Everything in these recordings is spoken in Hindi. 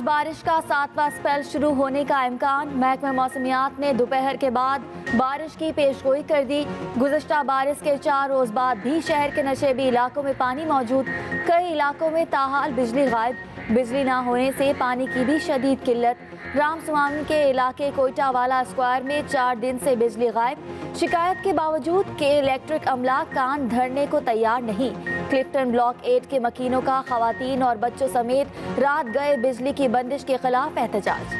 बारिश का 7वां स्पेल शुरू होने का इम्कान। महकमा मौसमियात ने दोपहर के बाद बारिश की पेशगोई कर दी। गुज़श्ता बारिश के 4 रोज़ बाद भी शहर के नशेबी इलाकों में पानी मौजूद। कई इलाकों में ताहाल बिजली गायब। बिजली ना होने से पानी की भी शदीद किल्लत। रामस्वामी के इलाके कोयटावाला स्क्वायर में 4 दिन से बिजली गायब। शिकायत के बावजूद के इलेक्ट्रिक अमला कान धरने को तैयार नहीं। क्लिफ्टन ब्लॉक 8 के मकीनों का खवातीन और बच्चों समेत रात गए बिजली की बंदिश के खिलाफ एहतजाज।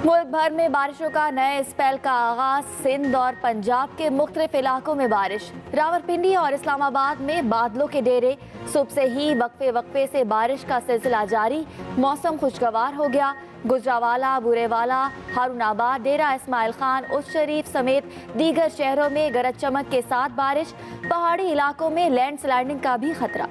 मुल्क भर में बारिशों का नए स्पेल का आगाज। सिंध और पंजाब के मुख्तलिफ इलाकों में बारिश। रावलपिंडी और इस्लामाबाद में बादलों के डेरे। सुबह से ही वक्फे से बारिश का सिलसिला जारी। मौसम खुशगवार हो गया। गुजरावाला, बुरेवाला, हारूनाबाद, डेरा इस्माइल खान, उस शरीफ समेत दीगर शहरों में गरज चमक के साथ बारिश। पहाड़ी इलाकों में लैंडस्लाइडिंग का भी खतरा।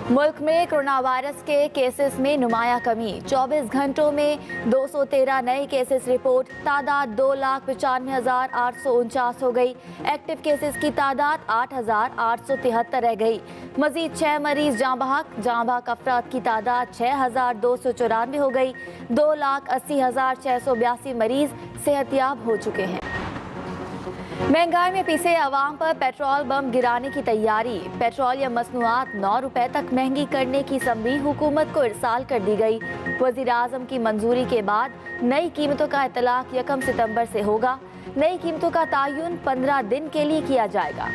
मुल्क में कोरोना वायरस के केसेस में नुमाया कमी। 24 घंटों में 213 नए केसेस रिपोर्ट। तादाद 2,95,849 हो गई। एक्टिव केसेस की तादाद 8,873 रह गई। मजीद 6 मरीज जाँ बहक अफराद की तादाद 6,294 हो गई। 2,80,682 मरीज सेहतयाब हो चुके हैं। महंगाई में पिसे अवाम पर पेट्रोल बम गिराने की तैयारी। पेट्रोलियम मसनूआत 9 रुपए तक महंगी करने की समरी हुकूमत को इरसाल कर दी गई। वज़ीर आज़म की मंजूरी के बाद नई कीमतों का इतलाक 1 सितंबर से होगा। नई कीमतों का तयन 15 दिन के लिए किया जाएगा।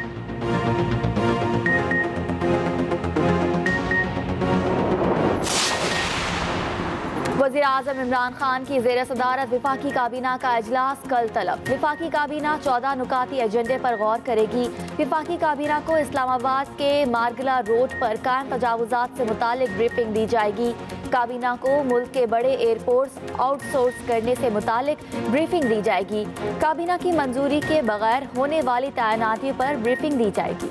वज़ीर आज़म इमरान खान की ज़ेर सदारत विफाकी काबीना का इजलास कल तलब। विफाकी काबीना 14 नुकाती एजेंडे पर गौर करेगी। विफाकी काबीना को इस्लामाबाद के मारगला रोड पर कायम तजावुजात से मुतालिक ब्रीफिंग दी जाएगी। काबीना को मुल्क के बड़े एयरपोर्ट्स आउटसोर्स करने से मुतालिक ब्रीफिंग दी जाएगी। काबीना की मंजूरी के बगैर होने वाली तैनाती पर ब्रीफिंग दी जाएगी।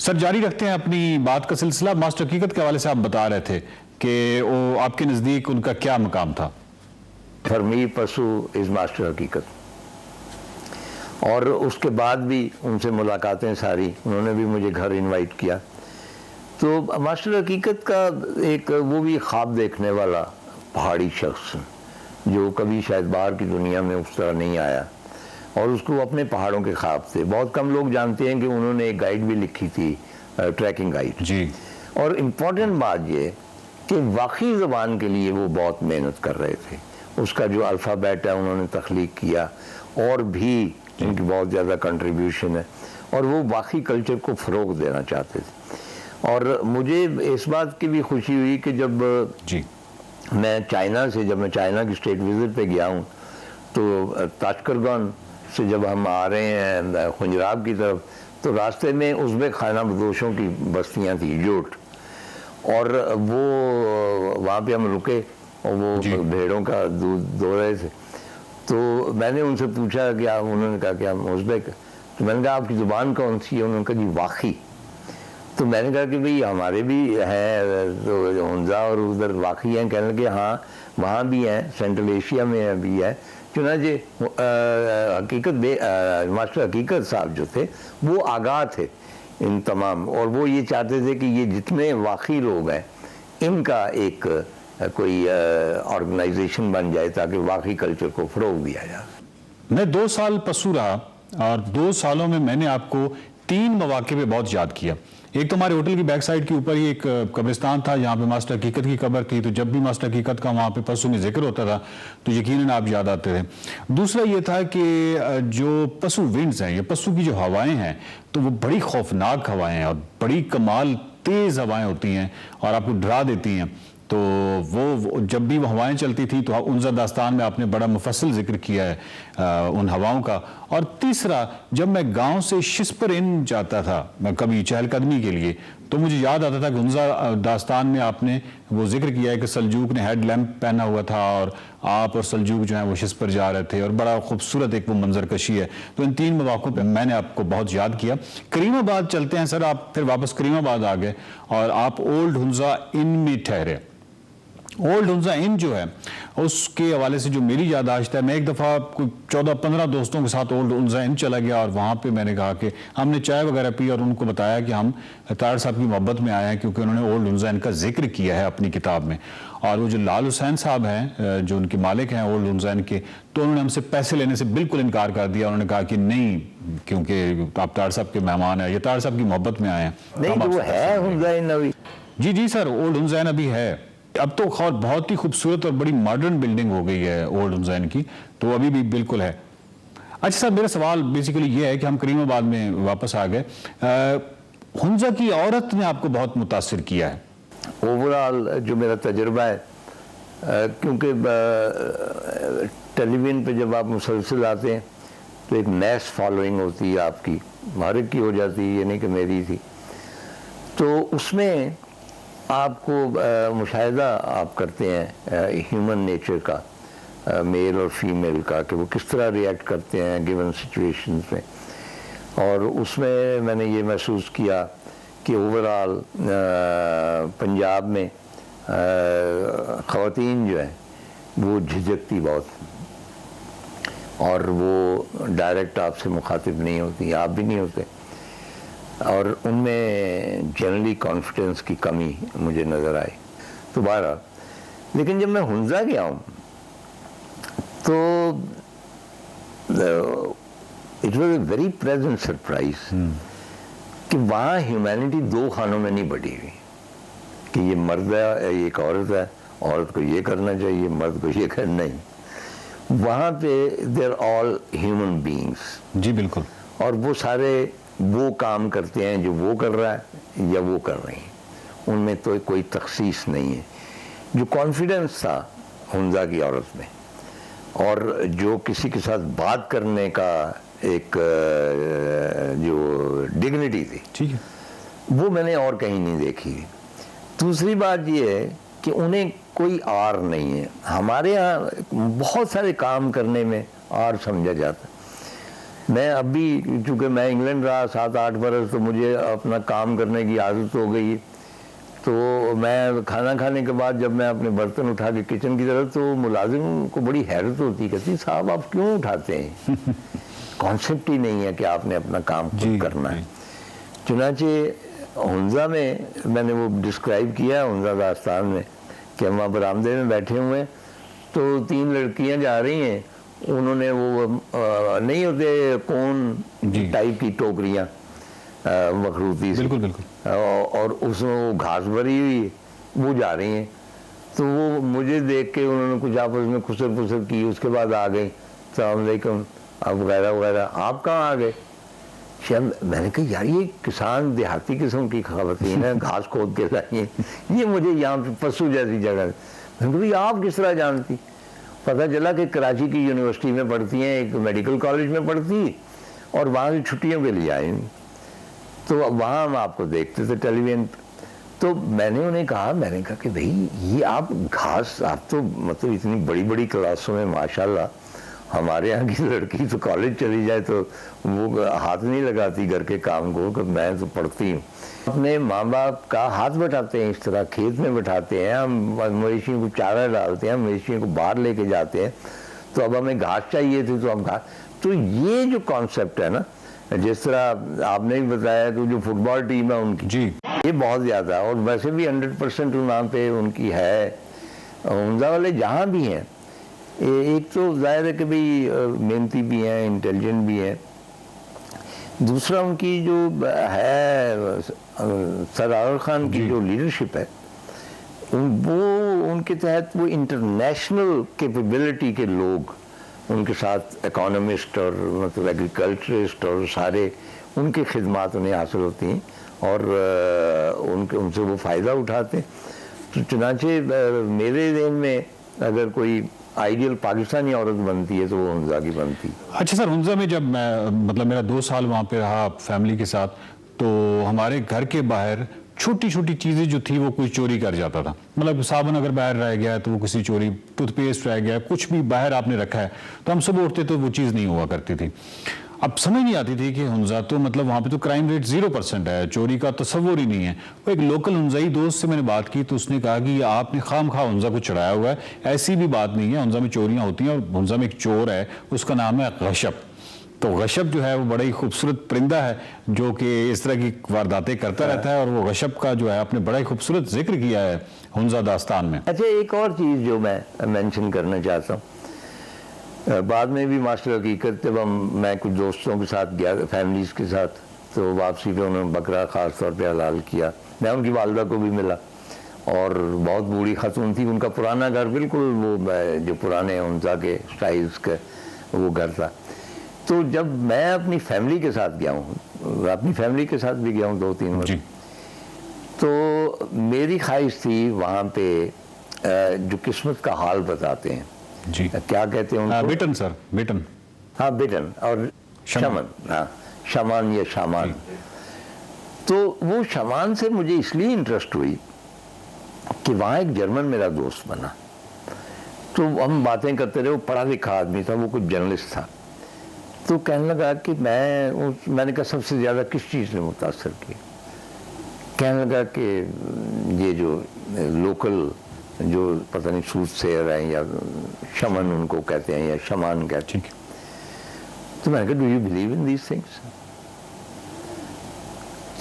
सर, जारी रखते हैं अपनी बात का सिलसिला। मास्टर हकीकत के हवाले से आप बता रहे थे कि वो आपके नज़दीक उनका क्या मकाम था? फॉर मी पशु इज़ मास्टर हकीकत। और उसके बाद भी उनसे मुलाकातें सारी, उन्होंने भी मुझे घर इनवाइट किया। तो मास्टर हकीकत का एक वो भी ख्वाब देखने वाला पहाड़ी शख्स जो कभी शायद बाहर की दुनिया में उस तरह नहीं आया, और उसको अपने पहाड़ों के ख्वाब थे। बहुत कम लोग जानते हैं कि उन्होंने एक गाइड भी लिखी थी, ट्रैकिंग गाइड जी। और इम्पॉर्टेंट बात ये कि वाकई ज़बान के लिए वो बहुत मेहनत कर रहे थे। उसका जो अल्फ़ाबेट है उन्होंने तख्लीक किया, और भी इनकी बहुत ज़्यादा कंट्रीब्यूशन है, और वो वाकई कल्चर को फ़रोग़ देना चाहते थे। और मुझे इस बात की भी खुशी हुई कि जब मैं चाइना की स्टेट विज़िट पे गया हूँ, तो ताशकरगान से जब हम आ रहे हैं खुंजराब की तरफ, तो रास्ते में उज़्बेक खाना बदोशों की बस्तियां थी, जोट, और वो वहाँ पे हम रुके और वो भेड़ों का दूध दो रहे थे। तो मैंने उनसे पूछा कि आप, उन्होंने कहा कि हम उज़्बेक। तो मैंने कहा आपकी ज़ुबान कौन सी है? उन्होंने कहा जी वाक़ी। तो मैंने कहा कि भाई हमारे भी हैं, तो हुंजा और उधर वाक़ई हैं। कहने लगे हाँ वहाँ भी हैं, सेंट्रल एशिया में भी है। चुनांचे मास्टर हकीकत साहब जो थे वो आगाह थे इन तमाम, और वो ये चाहते थे कि ये जितने वाकई लोग हैं इनका एक कोई ऑर्गेनाइजेशन बन जाए ताकि वाकई कल्चर को फ़रोग़ दिया जाए। मैं 2 साल पशु रहा, और 2 सालों में मैंने आपको 3 मौके पे बहुत याद किया। एक तो हमारे होटल की बैक साइड के ऊपर ही एक कब्रिस्तान था जहाँ पे मास्टर हकीकत की कब्र थी, तो जब भी मास्टर हकीकत का वहाँ पे पशु में जिक्र होता था तो यकीनन आप याद आते थे। दूसरा ये था कि जो पशु विंड्स हैं, ये पशु की जो हवाएं हैं, तो वो बड़ी खौफनाक हवाएं हैं और बड़ी कमाल तेज़ हवाएं होती हैं और आपको डरा देती हैं। तो वो जब भी वो हवाएं चलती थी तो उनज़ा दास्तान में आपने बड़ा मुफस्सल जिक्र किया है उन हवाओं का। और तीसरा, जब मैं गांव से शिस्पर इन जाता था मैं कभी चहलकदमी के लिए, तो मुझे याद आता था कि उनज़ा दास्तान में आपने वो जिक्र किया है कि सल्जूक ने हेड लैम्प पहना हुआ था और आप और सल्जूक जो है वो शिस्पर जा रहे थे, और बड़ा खूबसूरत एक वो मंजर कशी है। तो इन 3 मौक़ों पर मैंने आपको बहुत याद किया। करीमाबाद चलते हैं सर, आप फिर वापस करीमाबाद आ गए और आप ओल्ड हुंजा इन में ठहरे। ओल्ड हुंजा इन जो है उसके हवाले से जो मेरी याददाश्त है, मैं एक दफ़ा कोई 14-15 दोस्तों के साथ ओल्ड हुंजा इन चला गया और वहाँ पे मैंने कहा कि हमने चाय वगैरह पी और उनको बताया कि हम तार साहब की मोहब्बत में आए हैं क्योंकि उन्होंने ओल्ड हुंजा इन का जिक्र किया है अपनी किताब में। और वो जो लाल हुसैन साहब हैं जो उनके मालिक हैं ओल्ड हुंजा इन के, तो उन्होंने हमसे पैसे लेने से बिल्कुल इनकार कर दिया। उन्होंने कहा कि नहीं, क्योंकि आप तार साहब के मेहमान हैं, ये तार साहब की मोहब्बत में आए हैं। नहीं तो वो है हुंजा इन अभी? जी जी सर, ओल्ड हुंजा इन अभी है। अब तो खैर बहुत ही खूबसूरत और बड़ी मॉडर्न बिल्डिंग हो गई है ओल्ड हुंजा इन की, तो अभी भी बिल्कुल है। अच्छा सर, मेरा सवाल बेसिकली ये है कि हम करीमाबाद में वापस आ गए, हुंजा की औरत ने आपको बहुत मुतासिर किया है? ओवरऑल जो मेरा तजुर्बा है, क्योंकि टेलीविजन पे जब आप मुसलसल आते हैं तो एक मैस फॉलोइंग होती है आपकी, हर एक की हो जाती है, ये नहीं कि मेरी थी। तो उसमें आपको मुशाहिदा आप करते हैं ह्यूमन नेचर का, मेल और फीमेल का, कि वो किस तरह रिएक्ट करते हैं गिवन सिचुएशंस में। और उसमें मैंने ये महसूस किया कि ओवरऑल पंजाब में ख़वातीन जो है वो झिझकती बहुत, और वो डायरेक्ट आपसे मुखातिब नहीं होती, आप भी नहीं होते, और उनमें जनरली कॉन्फिडेंस की कमी मुझे नज़र आई। तो बहरहाल, लेकिन जब मैं हुंजा गया हूँ तो it was a very present surprise कि वहाँ ह्यूमैनिटी दो खानों में नहीं बटी हुई कि ये मर्द है, ये एक औरत है, औरत को ये करना चाहिए, मर्द को ये करना ही। वहाँ पे देर ऑल ह्यूमन बीइंग्स। जी बिल्कुल। और वो सारे वो काम करते हैं जो वो कर रहा है या वो कर रही हैं, उनमें तो कोई तखसीस नहीं है। जो कॉन्फिडेंस था हुंजा की औरत में, और जो किसी के साथ बात करने का एक जो डिग्निटी थी, ठीक है, वो मैंने और कहीं नहीं देखी। दूसरी बात ये है कि उन्हें कोई आर नहीं है। हमारे यहाँ बहुत सारे काम करने में आर समझा जाता है। मैं अभी, चूँकि मैं इंग्लैंड रहा 7-8 बरस, तो मुझे अपना काम करने की आदत हो गई। तो मैं खाना खाने के बाद जब मैं अपने बर्तन उठा के किचन की तरफ, तो मुलाजिम को बड़ी हैरत होती, कहती साहब आप क्यों उठाते हैं? कॉन्सेप्ट ही नहीं है कि आपने अपना काम खुद करना है। चुनाचे हुंजा में मैंने वो डिस्क्राइब किया, हुंजा दास्तान में, कि हम वहाँ बरामदे में बैठे हुए हैं तो 3 लड़कियाँ जा रही हैं, उन्होंने वो नहीं होते कौन टाइप की टोकरियाँ मखरूती से, बिल्कुल बिल्कुल, और उसमें वो घास भरी हुई, वो जा रही हैं। तो वो मुझे देख के उन्होंने कुछ आपस में खुसर फुसर की, उसके बाद आ गए अस्सलाम वालेकुम अब वगैरह वगैरह। आप कहाँ आ गए? शायद मैंने कहा यार ये किसान देहाती किस्म की खवातीन है, घास खोद के लाई हैं, ये मुझे यहाँ पे पशु जैसी जगह। मैंने कहा आप किस तरह जानती? पता चला कि कराची की यूनिवर्सिटी में पढ़ती हैं, एक मेडिकल कॉलेज में पढ़ती, और वहाँ से छुट्टियों के लिए आई। तो वहाँ हम आपको देखते थे टेलीविजन। तो मैंने उन्हें कहा, मैंने कहा कि भाई ये आप घास, आप तो मतलब इतनी बड़ी बड़ी क्लासों में माशाल्लाह, हमारे यहाँ की लड़की तो कॉलेज चली जाए तो वो हाथ नहीं लगाती घर के काम को, कि मैं तो पढ़ती हूँ। अपने माँ बाप का हाथ बैठाते हैं, इस तरह खेत में बैठाते हैं, हम मवेशियों को चारा डालते हैं, मवेशियों को बाहर लेके जाते हैं। तो अब हमें घास चाहिए थी तो हम घास, तो ये जो कॉन्सेप्ट है ना, जिस तरह आपने भी बताया कि जो फुटबॉल टीम है उनकी जी, ये बहुत ज़्यादा, और वैसे भी 100% वहाँ पे उनकी है। हुंजा वाले जहाँ भी हैं, एक तो जाहिर है कि भाई मेहनती भी हैं, इंटेलिजेंट भी हैं। दूसरा उनकी जो है सर आगर खान की जो लीडरशिप है, वो उनके तहत वो इंटरनेशनल कैपेबिलिटी के लोग उनके साथ, इकोनॉमिस्ट और मतलब एग्रीकल्चरिस्ट और सारे उनके खिदमात उन्हें हासिल होती हैं, और उनसे वो फ़ायदा उठाते हैं। तो चुनाचे मेरे ज़हन में अगर कोई आइडियल पाकिस्तानी औरत बनती है तो वो हुंजा की बनती है। अच्छा सर, हुंजा में जब मैं मतलब मेरा 2 साल वहाँ पे रहा फैमिली के साथ, तो हमारे घर के बाहर छोटी छोटी चीज़ें जो थी वो कोई चोरी कर जाता था। मतलब साबुन अगर बाहर रह गया तो वो किसी चोरी, टूथपेस्ट रह गया, कुछ भी बाहर आपने रखा है तो हम सुबह उठते तो वो चीज़ नहीं हुआ करती थी। अब समझ नहीं आती थी कि हुंजा तो मतलब वहाँ पे तो क्राइम रेट 0% है, चोरी का तस्वुर ही नहीं है। वो एक लोकल हुंजाई दोस्त से मैंने बात की तो उसने कहा कि आपने खामखा हुंजा को चढ़ाया हुआ है, ऐसी भी बात नहीं है, हुंजा में चोरियां होती हैं और हुंजा में एक चोर है, उसका नाम है गशब। तो गशब जो है वो बड़ा ही खूबसूरत परिंदा है जो कि इस तरह की वारदातें करता रहता है, और वो गशब का जो है आपने बड़ा ही खूबसूरत जिक्र किया है हुंजा दास्तान में। अच्छा, एक और चीज़ जो मैं मेंशन करना चाहता हूँ, बाद में भी मास्टर हकीकत जब मैं कुछ दोस्तों के साथ गया, फैमिलीज़ के साथ, तो वापसी पे उन्होंने बकरा ख़ास तौर पे हलाल किया। मैं उनकी वालदा को भी मिला और बहुत बूढ़ी खातून थी, उनका पुराना घर बिल्कुल वो जो पुराने हुंजा के स्टाइल्स का वो घर था। तो जब मैं अपनी फैमिली के साथ गया हूँ, अपनी फैमिली के साथ भी गया हूँ 2-3 बार, तो मेरी ख्वाहिश थी वहाँ पे जो किस्मत का हाल बताते हैं जी, क्या कहते हैं उनको? बिटन सर, बिटन। हाँ, बिटन और शमन, हाँ शमान या शामान। तो वो शमान से मुझे इसलिए इंटरेस्ट हुई कि वहाँ एक जर्मन मेरा दोस्त बना, तो हम बातें करते रहे। वो पढ़ा लिखा आदमी था, वो कुछ जर्नलिस्ट था। तो कहने लगा कि मैंने कहा सबसे ज़्यादा किस चीज़ ने मुतासर किया? कहने लगा कि ये जो लोकल जो पता नहीं सूद शेर हैं या शमन उनको कहते हैं या शमान कहते हैं। तो मैंने कहा do you believe in these things?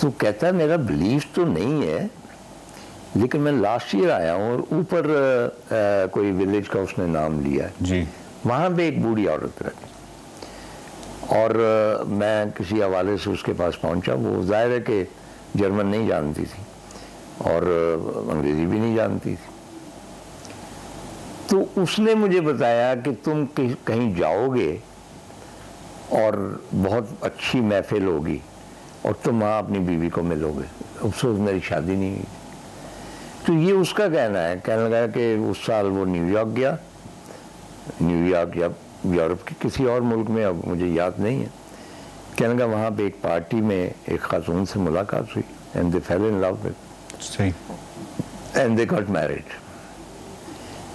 तो कहता है मेरा बिलीव तो नहीं है, लेकिन मैं लास्ट ईयर आया हूँ और ऊपर कोई विलेज का उसने नाम लिया है जी, वहाँ पे एक बूढ़ी औरत रहती, और मैं किसी हवाले से उसके पास पहुँचा। वो जाहिर है कि जर्मन नहीं जानती थी और अंग्रेज़ी भी नहीं जानती थी। तो उसने मुझे बताया कि तुम कहीं जाओगे और बहुत अच्छी महफिल होगी और तुम वहाँ अपनी बीवी को मिलोगे। अफसोस मेरी शादी नहीं हुई। तो ये उसका कहना है। कहने लगा कि उस साल वो न्यूयॉर्क गया, न्यूयॉर्क या यूरोप के किसी और मुल्क में, अब मुझे याद नहीं है। कहने लगा वहाँ पे एक पार्टी में एक खातून से मुलाकात हुई and they fail in love with and they got married.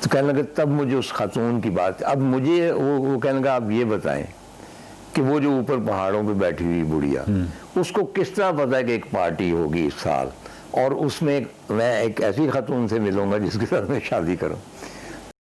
तो कहने लगा तब मुझे उस खातून की बात, अब मुझे वो कहने लगा आप ये बताएं कि वो जो ऊपर पहाड़ों पे बैठी हुई बुढ़िया, उसको किस तरह पता है कि एक पार्टी होगी इस साल और उसमें मैं एक ऐसी खातून से मिलूंगा जिसके साथ मैं शादी करूं।